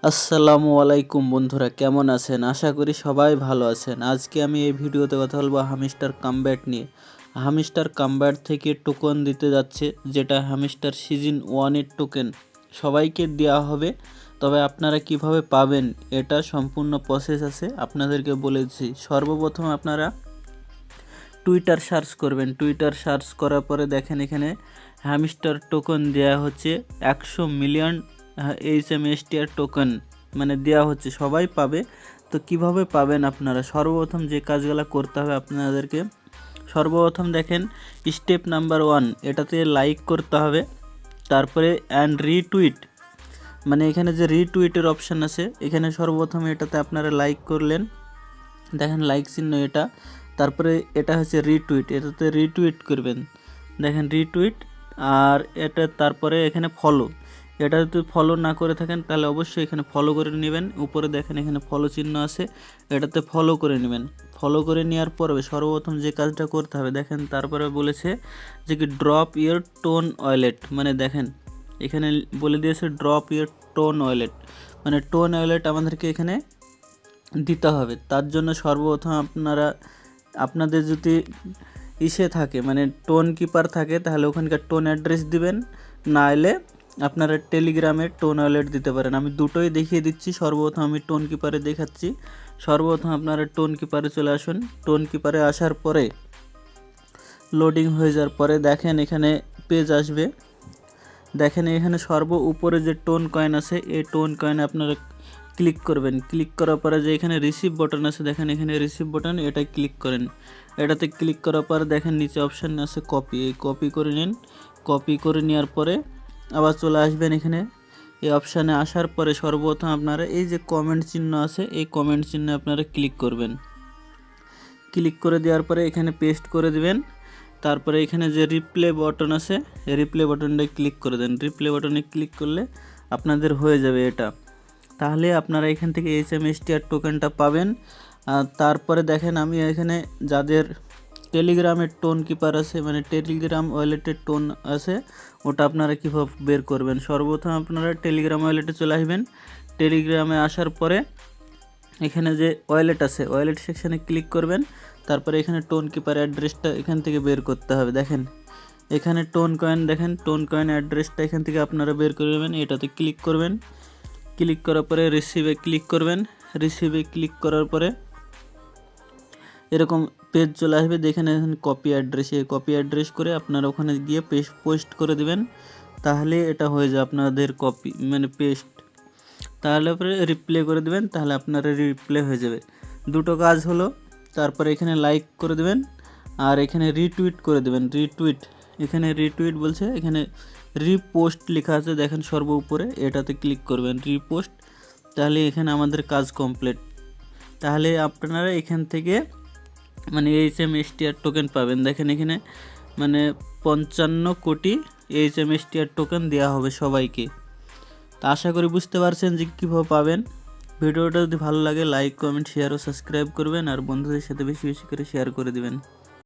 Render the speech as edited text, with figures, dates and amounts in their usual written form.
আসসালামু আলাইকুম বন্ধুরা, কেমন আছেন? আশা করি সবাই ভালো আছেন। আজকে আমি এই ভিডিওতে কথা বলবো হামস্টার কামব্যাট নিয়ে। হামস্টার কামব্যাট থেকে টোকন দিতে যাচ্ছে, যেটা হামস্টার সিজন 1-এর টোকেন সবাইকে দেওয়া হবে। তবে আপনারা কিভাবে পাবেন এটা সম্পূর্ণ প্রসেস আছে, আপনাদেরকে বলেছি। সর্বপ্রথম আপনারা টুইটার সার্চ করবেন। টুইটার সার্চ করার পরে দেখেন এখানে হ্যামস্টার টোকন দেওয়া হচ্ছে 100 মিলিয়ন HMSTR টোকেন মানে দেওয়া হচ্ছে, সবাই পাবে। তো কিভাবে পাবেন আপনারা? সর্বপ্রথম যে কাজগুলো করতে হবে আপনাদেরকে, সর্বপ্রথম দেখেন স্টেপ নাম্বার 1, এটাতে লাইক করতে হবে। তারপরে অ্যান্ড রিটুইট, মানে এখানে যে রিটুইটের অপশান আছে, এখানে সর্বপ্রথম এটাতে আপনারা লাইক করলেন, দেখেন লাইক চিহ্ন এটা। তারপরে এটা হচ্ছে রিটুইট, এটাতে রিটুইট করবেন, দেখেন রিটুইট। আর এটা তারপরে এখানে ফলো, এটা যদি ফলো না করে থাকেন তাহলে অবশ্যই এখানে ফলো করে নেবেন। উপরে দেখেন এখানে ফলো চিহ্ন আছে, এটাতে ফলো করে নেবেন। ফলো করে নেওয়ার পরে সর্বপ্রথম যে কাজটা করতে হবে দেখেন, তারপরে বলেছে যে কি ড্রপ ইয়োর টোন ওয়ালেট, মানে দেখেন এখানে বলে দিয়েছে ড্রপ ইয়োর টোন ওয়ালেট, মানে টোন ওয়ালেট আমাদেরকে এখানে দিতে হবে। তার জন্য সর্বপ্রথম আপনাদের যদি থাকে মানে টোন কিপার থাকে, তাহলে ওখানকার টোন অ্যাড্রেস দিবেন, না এলে আপনারা টেলিগ্রামে টোন ওয়ালেট দিতে পারেন। আমি দুটোই দেখিয়ে দিচ্ছি। সর্বপ্রথম আমি টোন কিপারে দেখাচ্ছি। সর্বপ্রথম আপনারা টোন কিপারে চলে আসুন। টোন কিপারে আসার পরে লোডিং হয়ে যাওয়ার পরে দেখেন এখানে পেজ আসবে। দেখেন এখানে উপরে যে টোন কয়েন আছে, এই টোন কয়েনে আপনারা ক্লিক করবেন। ক্লিক করার পরে যে এখানে রিসিভ বাটন আছে, দেখেন এখানে রিসিভ বাটন, এটা ক্লিক করেন। এটাতে ক্লিক করার পরে দেখেন নিচে অপশান আছে কপি, এই কপি করে নিন। কপি করে নেওয়ার পরে আবার চলে আসবেন এখানে। এই অপশানে আসার পরে সর্বপ্রথম আপনারা এই যে কমেন্ট চিহ্ন আছে, এই কমেন্ট চিহ্নে আপনারা ক্লিক করবেন। ক্লিক করে দেওয়ার পরে এখানে পেস্ট করে দিবেন। তারপরে এখানে যে রিপ্লে বাটন আছে, এই রিপ্লে বাটনটায় ক্লিক করে দেন। রিপ্লে বাটনে ক্লিক করলে আপনাদের হয়ে যাবে এটা। তাহলে আপনারা এখান থেকে HMSTR টোকেনটা পাবেন। আর তারপরে দেখেন আমি এখানে যাদের টেলিগ্রামের টোন কিপার আছে, মানে টেলিগ্রাম ওয়ালেটের টোন আছে, ওটা আপনারা কীভাবে বের করবেন? সর্বপ্রথম আপনারা টেলিগ্রাম ওয়ালেটে চলে আসবেন। টেলিগ্রামে আসার পরে এখানে যে ওয়ালেট আছে, ওয়ালেট সেকশানে ক্লিক করবেন। তারপরে এখানে টোন কিপার অ্যাড্রেসটা এখান থেকে বের করতে হবে। দেখেন এখানে টোন কয়েন, দেখেন টোন কয়েন অ্যাড্রেসটা এখান থেকে আপনারা বের করে নেবেন। এটাতে ক্লিক করবেন। ক্লিক করার পরে রিসিভে ক্লিক করবেন। রিসিভে ক্লিক করার পরে এরকম পেজ চলে আসবে। দেখেন এখানে কপি অ্যাড্রেস, এই কপি অ্যাড্রেস করে আপনারা ওখানে গিয়ে পোস্ট করে দিবেন। তাহলে এটা হয়ে যায় আপনাদের কপি মানে পেস্ট। তাহলে পরে রিপ্লে করে দেবেন, তাহলে আপনার রিপ্লে হয়ে যাবে। দুটো কাজ হলো। তারপরে এখানে লাইক করে দেবেন আর এখানে রিটুইট করে দেবেন। রিটুইট, এখানে রিটুইট বলছে, এখানে রিপোস্ট লেখা আছে দেখেন সর্ব উপরে, এটাতে ক্লিক করবেন রিপোস্ট। তাহলে এখানে আমাদের কাজ কমপ্লিট। তাহলে আপনারা এখান থেকে মানে HMSTR টোকেন পাবেন। দেখেন এখানে মানে 55 কোটি HMSTR টোকেন দেওয়া হবে সবাইকে। তা আশা করি বুঝতে পারছেন যে কীভাবে পাবেন। ভিডিওটা যদি ভালো লাগে লাইক, কমেন্ট, শেয়ার ও সাবস্ক্রাইব করবেন, আর বন্ধুদের সাথে বেশি বেশি করে শেয়ার করে দিবেন।